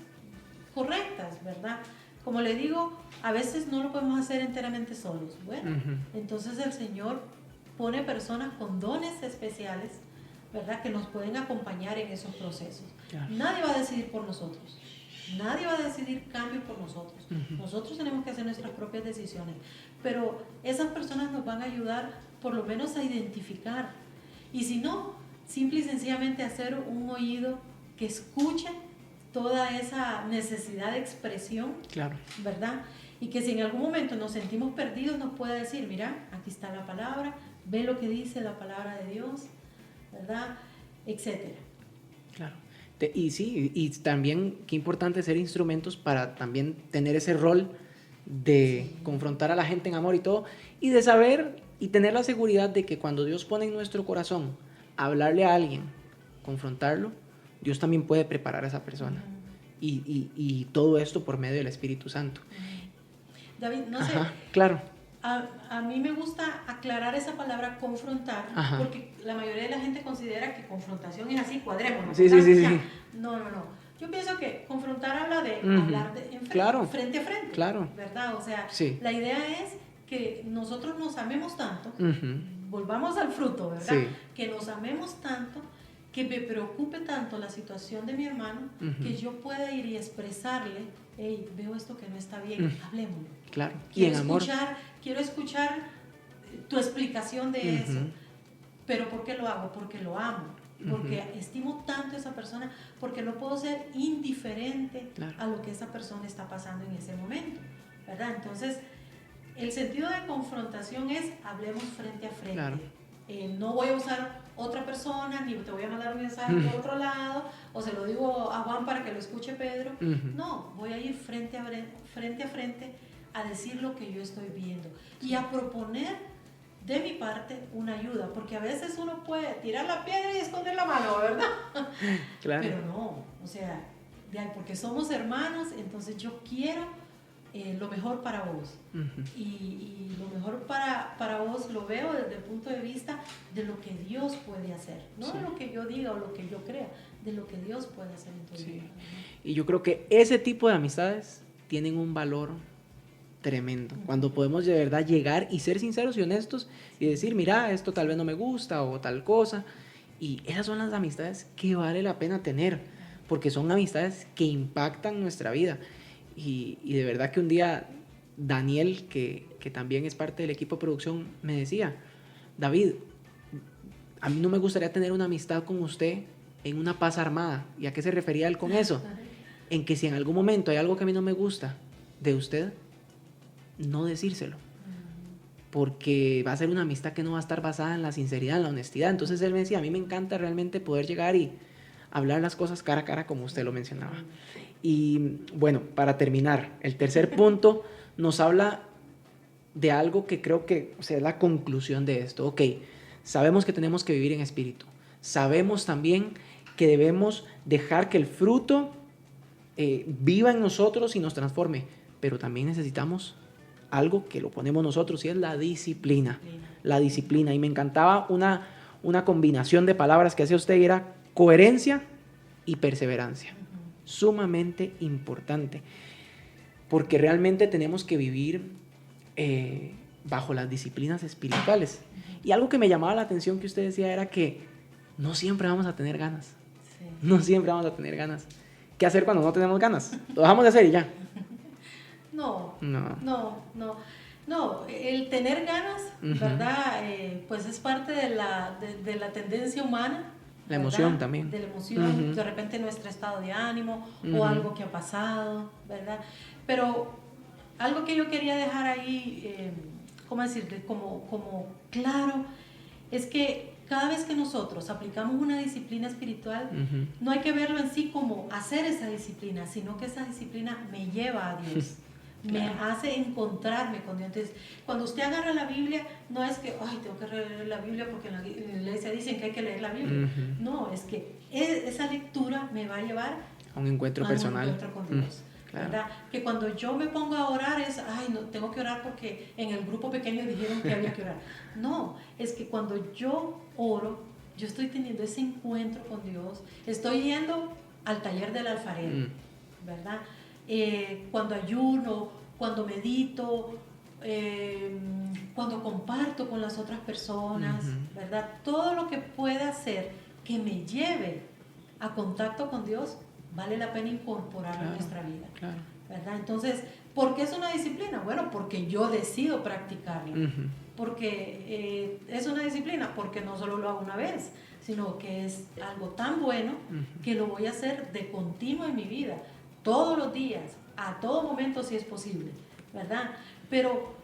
correctas, ¿verdad? Como le digo, a veces no lo podemos hacer enteramente solos. Bueno, entonces el Señor pone personas con dones especiales, ¿verdad? Que nos pueden acompañar en esos procesos. Claro. Nadie va a decidir por nosotros. Nadie va a decidir cambios por nosotros. Nosotros tenemos que hacer nuestras propias decisiones. Pero esas personas nos van a ayudar por lo menos a identificar. Y si no, simple y sencillamente hacer un oído que escuche toda esa necesidad de expresión, claro, ¿verdad? Y que si en algún momento nos sentimos perdidos, nos pueda decir, mira, aquí está la palabra, ve lo que dice la palabra de Dios, ¿verdad? Etcétera. Claro. Y sí, y también qué importante ser instrumentos para también tener ese rol de confrontar a la gente en amor y todo, y de saber y tener la seguridad de que cuando Dios pone en nuestro corazón hablarle a alguien, confrontarlo, Dios también puede preparar a esa persona. Y todo esto por medio del Espíritu Santo. David, no sé. Claro. A mí me gusta aclarar esa palabra confrontar, porque la mayoría de la gente considera que confrontación es así, cuadrémonos. Sí. No. Yo pienso que confrontar habla de hablar claro, frente a frente, claro, ¿verdad? O sea, la idea es que nosotros nos amemos tanto, volvamos al fruto, ¿verdad? Sí. Que nos amemos tanto, que me preocupe tanto la situación de mi hermano, que yo pueda ir y expresarle, hey, veo esto que no está bien, hablémoslo. Claro. Quiero escuchar tu explicación de eso. Pero ¿por qué lo hago? Porque lo amo, porque estimo tanto a esa persona, porque no puedo ser indiferente a lo que esa persona está pasando en ese momento, ¿verdad? Entonces, el sentido de confrontación es hablemos frente a frente. Claro. No voy a usar otra persona, ni te voy a mandar un mensaje por otro lado, o se lo digo a Juan para que lo escuche Pedro. No, voy a ir frente a frente a decir lo que yo estoy viendo y a proponer de mi parte una ayuda, porque a veces uno puede tirar la piedra y esconder la mano, ¿verdad? Claro. Pero no, o sea, porque somos hermanos, entonces yo quiero lo mejor para vos. Y lo mejor para vos lo veo desde el punto de vista de lo que Dios puede hacer, no de lo que yo diga o lo que yo crea, de lo que Dios puede hacer en tu vida. Y yo creo que ese tipo de amistades tienen un valor tremendo, cuando podemos de verdad llegar y ser sinceros y honestos y decir, mira, esto tal vez no me gusta o tal cosa, Y esas son las amistades que vale la pena tener, porque son amistades que impactan nuestra vida. Y de verdad que un día Daniel, que también es parte del equipo de producción, me decía, David, a mí no me gustaría tener una amistad con usted en una paz armada. ¿Y a qué se refería él con eso? En que si en algún momento hay algo que a mí no me gusta de usted, no decírselo. Porque va a ser una amistad que no va a estar basada en la sinceridad, en la honestidad. Entonces él me decía, a mí me encanta realmente poder llegar y hablar las cosas cara a cara como usted lo mencionaba. Y bueno, para terminar, el tercer punto nos habla de algo que creo que, o sea, es la conclusión de esto. Ok, sabemos que tenemos que vivir en espíritu. Sabemos también que debemos dejar que el fruto viva en nosotros y nos transforme. Pero también necesitamos algo que lo ponemos nosotros y es la disciplina. La disciplina. Y me encantaba una combinación de palabras que hacía usted y era coherencia y perseverancia. Sumamente importante. Porque realmente tenemos que vivir bajo las disciplinas espirituales. Y algo que me llamaba la atención que usted decía era que no siempre vamos a tener ganas. Sí. No siempre vamos a tener ganas. ¿Qué hacer cuando no tenemos ganas? Lo dejamos de hacer y ya. No, el tener ganas, ¿verdad? Pues es parte de la tendencia humana. La emoción también. De la emoción, de repente nuestro estado de ánimo o algo que ha pasado, ¿verdad? Pero algo que yo quería dejar ahí, ¿cómo decirte? Como claro, es que cada vez que nosotros aplicamos una disciplina espiritual, no hay que verlo en sí como hacer esa disciplina, sino que esa disciplina me lleva a Dios. Me hace encontrarme con Dios. Entonces, cuando usted agarra la Biblia, no es que, ay, tengo que leer la Biblia porque en la iglesia dicen que hay que leer la Biblia. No, es que esa lectura me va a llevar a un encuentro personal. Un encuentro con Dios. ¿Verdad? Que cuando yo me pongo a orar es, ay, no, tengo que orar porque en el grupo pequeño dijeron que había que orar. No, es que cuando yo oro, yo estoy teniendo ese encuentro con Dios, estoy yendo al taller del alfarero, ¿verdad? Cuando ayuno, cuando medito, cuando comparto con las otras personas, ¿verdad? Todo lo que pueda hacer que me lleve a contacto con Dios, vale la pena incorporarlo en nuestra vida, ¿verdad? Entonces, ¿por qué es una disciplina? Bueno, porque yo decido practicarla. Porque es una disciplina, porque no solo lo hago una vez, sino que es algo tan bueno que lo voy a hacer de continuo en mi vida, todos los días, a todo momento si es posible, ¿verdad? Pero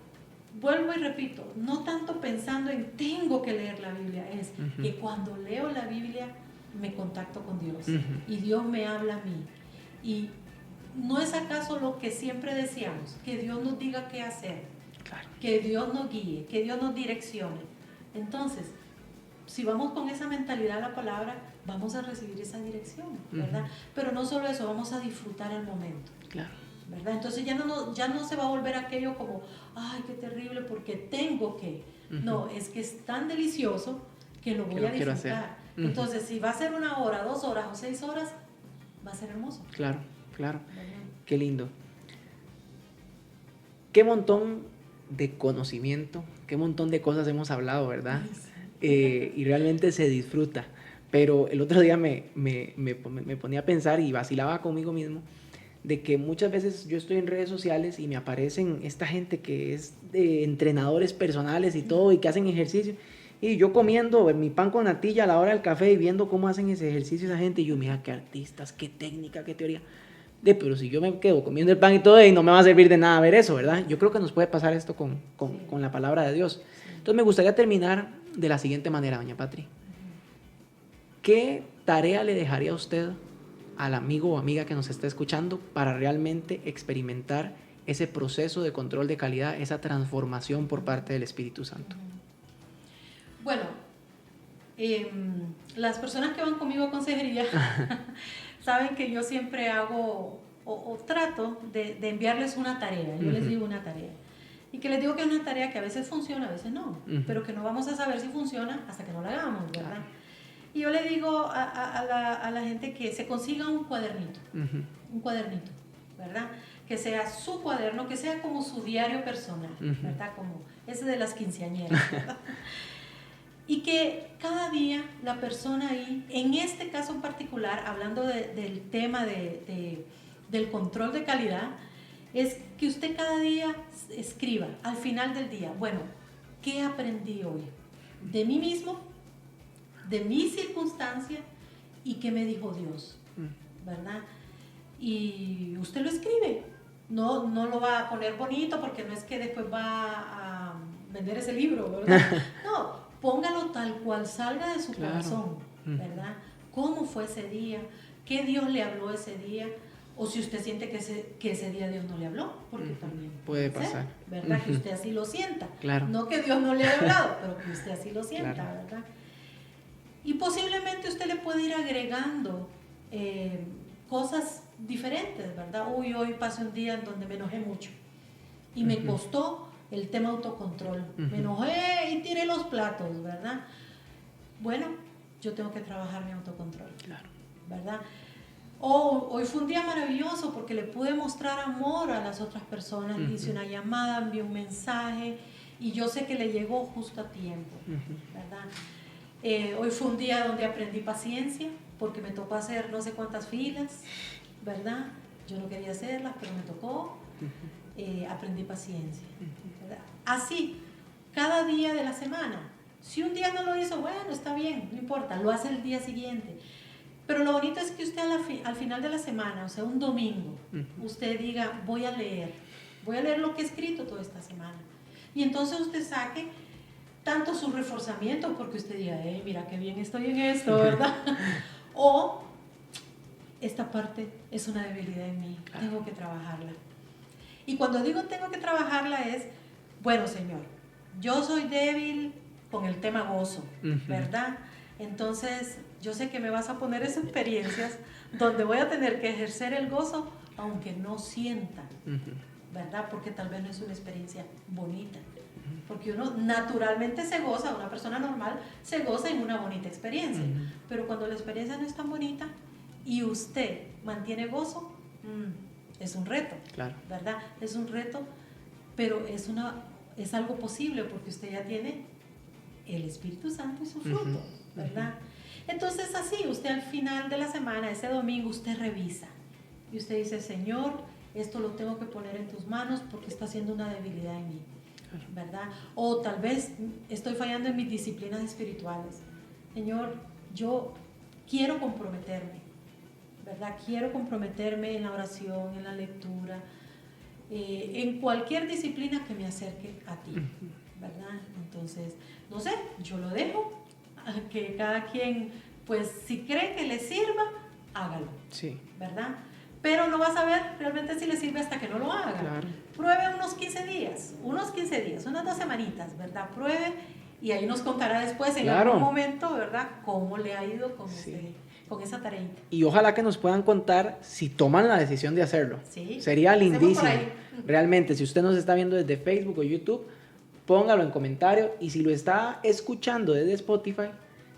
vuelvo y repito, no tanto pensando en tengo que leer la Biblia, es que cuando leo la Biblia me contacto con Dios y Dios me habla a mí. Y ¿no es acaso lo que siempre decíamos? Que Dios nos diga qué hacer, que Dios nos guíe, que Dios nos direccione. Entonces, si vamos con esa mentalidad a la palabra, vamos a recibir esa dirección, ¿verdad? Pero no solo eso, vamos a disfrutar el momento. ¿Verdad? Entonces ya no se va a volver aquello como, ay, qué terrible, porque tengo que. No, es que es tan delicioso que lo voy a disfrutar. Entonces, si va a ser 1 hora, 2 horas o 6 horas, va a ser hermoso. Claro. ¿Verdad? Qué lindo. Qué montón de conocimiento, qué montón de cosas hemos hablado, ¿verdad? Y realmente se disfruta. Pero el otro día me ponía a pensar y vacilaba conmigo mismo de que muchas veces yo estoy en redes sociales y me aparecen esta gente que es de entrenadores personales y todo y que hacen ejercicio y yo comiendo mi pan con natilla a la hora del café y viendo cómo hacen ese ejercicio esa gente y yo, mira, qué artistas, qué técnica, qué teoría. Pero si yo me quedo comiendo el pan y todo y no me va a servir de nada ver eso, ¿verdad? Yo creo que nos puede pasar esto con la palabra de Dios. Entonces me gustaría terminar de la siguiente manera, doña Patri. ¿Qué tarea le dejaría a usted al amigo o amiga que nos está escuchando para realmente experimentar ese proceso de control de calidad, esa transformación por parte del Espíritu Santo? Bueno, las personas que van conmigo a consejería saben que yo siempre hago o trato de enviarles una tarea. Yo les digo una tarea. Y que les digo que es una tarea que a veces funciona, a veces no. Pero que no vamos a saber si funciona hasta que no la hagamos, ¿verdad? Y yo le digo a la gente que se consiga un cuadernito, ¿verdad? Que sea su cuaderno, que sea como su diario personal, ¿verdad? Como ese de las quinceañeras, ¿verdad? Y que cada día la persona ahí, en este caso en particular, hablando del tema del control de calidad, es que usted cada día escriba al final del día, bueno, ¿qué aprendí hoy? De mí mismo, de mi circunstancia y qué me dijo Dios, ¿verdad? Y usted lo escribe, no lo va a poner bonito porque no es que después va a vender ese libro, ¿verdad? No, póngalo tal cual salga de su corazón, ¿verdad? ¿Cómo fue ese día? ¿Qué Dios le habló ese día? O si usted siente que ese día Dios no le habló, porque también puede pasar, ¿verdad? Que usted así lo sienta. Claro. No que Dios no le haya hablado, pero que usted así lo sienta, claro. ¿verdad? Y posiblemente usted le puede ir agregando cosas diferentes, ¿verdad? Uy, hoy pasé un día en donde me enojé mucho y me costó el tema autocontrol. Me enojé y tiré los platos, ¿verdad? Bueno, yo tengo que trabajar mi autocontrol, claro, ¿verdad? O hoy fue un día maravilloso porque le pude mostrar amor a las otras personas. Hice una llamada, envié un mensaje y yo sé que le llegó justo a tiempo, ¿verdad? Hoy fue un día donde aprendí paciencia porque me tocó hacer no sé cuántas filas, ¿verdad? Yo no quería hacerlas, pero me tocó. Aprendí paciencia, ¿verdad? Así, cada día de la semana. Si un día no lo hizo, bueno, está bien, no importa, lo hace el día siguiente. Pero lo bonito es que usted al final de la semana, o sea, un domingo, usted diga, voy a leer lo que he escrito toda esta semana. Y entonces usted saque tanto su reforzamiento, porque usted diga, mira qué bien estoy en esto, ¿verdad? O esta parte es una debilidad en mí, tengo que trabajarla. Y cuando digo tengo que trabajarla es, bueno, Señor, yo soy débil con el tema gozo, ¿verdad? Entonces, yo sé que me vas a poner esas experiencias donde voy a tener que ejercer el gozo, aunque no sienta, ¿verdad? Porque tal vez no es una experiencia bonita. Porque uno naturalmente se goza, una persona normal se goza en una bonita experiencia. Pero cuando la experiencia no es tan bonita y usted mantiene gozo, es un reto, claro, ¿verdad? Es un reto, pero es algo posible porque usted ya tiene el Espíritu Santo y su fruto, ¿verdad? Entonces así, usted al final de la semana, ese domingo, usted revisa y usted dice, Señor, esto lo tengo que poner en tus manos porque está haciendo una debilidad en mí, ¿verdad? O tal vez estoy fallando en mis disciplinas espirituales. Señor, yo quiero comprometerme, ¿verdad? Quiero comprometerme en la oración, en la lectura, en cualquier disciplina que me acerque a ti, ¿verdad? Entonces, no sé, yo lo dejo a que cada quien, pues, si cree que le sirva, hágalo, sí, ¿verdad? Pero no vas a ver realmente si le sirve hasta que no lo haga. claro. Pruebe unos 15 días, unas 2 semanitas, ¿verdad? Pruebe y ahí nos contará después en algún momento, ¿verdad? Cómo le ha ido con esa tareita. Y ojalá que nos puedan contar si toman la decisión de hacerlo. Sí, sería lindísimo. Realmente, si usted nos está viendo desde Facebook o YouTube, póngalo en comentario. Y si lo está escuchando desde Spotify,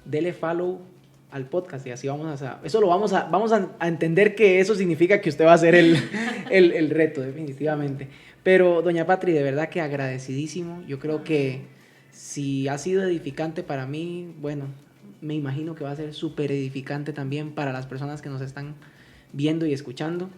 dele follow al podcast y así vamos a entender que eso significa que usted va a hacer el reto, definitivamente. Pero, doña Patri, de verdad que agradecidísimo. Yo creo que si ha sido edificante para mí, bueno, me imagino que va a ser súper edificante también para las personas que nos están viendo y escuchando.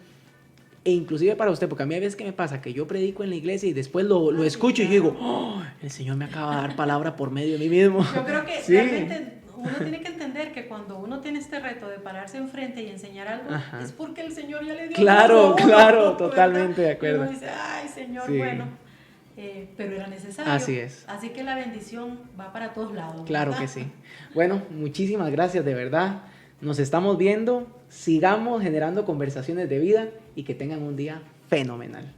E inclusive para usted, porque a mí a veces que me pasa que yo predico en la iglesia y después lo escucho y yo digo, oh, el Señor me acaba de dar palabra por medio de mí mismo. Yo creo que realmente uno tiene que entender que cuando uno tiene este reto de pararse enfrente y enseñar algo, es porque el Señor ya le dio claro, ¿verdad? Totalmente de acuerdo. Y uno dice, ay, Señor, bueno, pero era necesario. Así es. Así que la bendición va para todos lados. Claro ¿verdad? que sí. Bueno, muchísimas gracias, de verdad. Nos estamos viendo. Sigamos generando conversaciones de vida y que tengan un día fenomenal.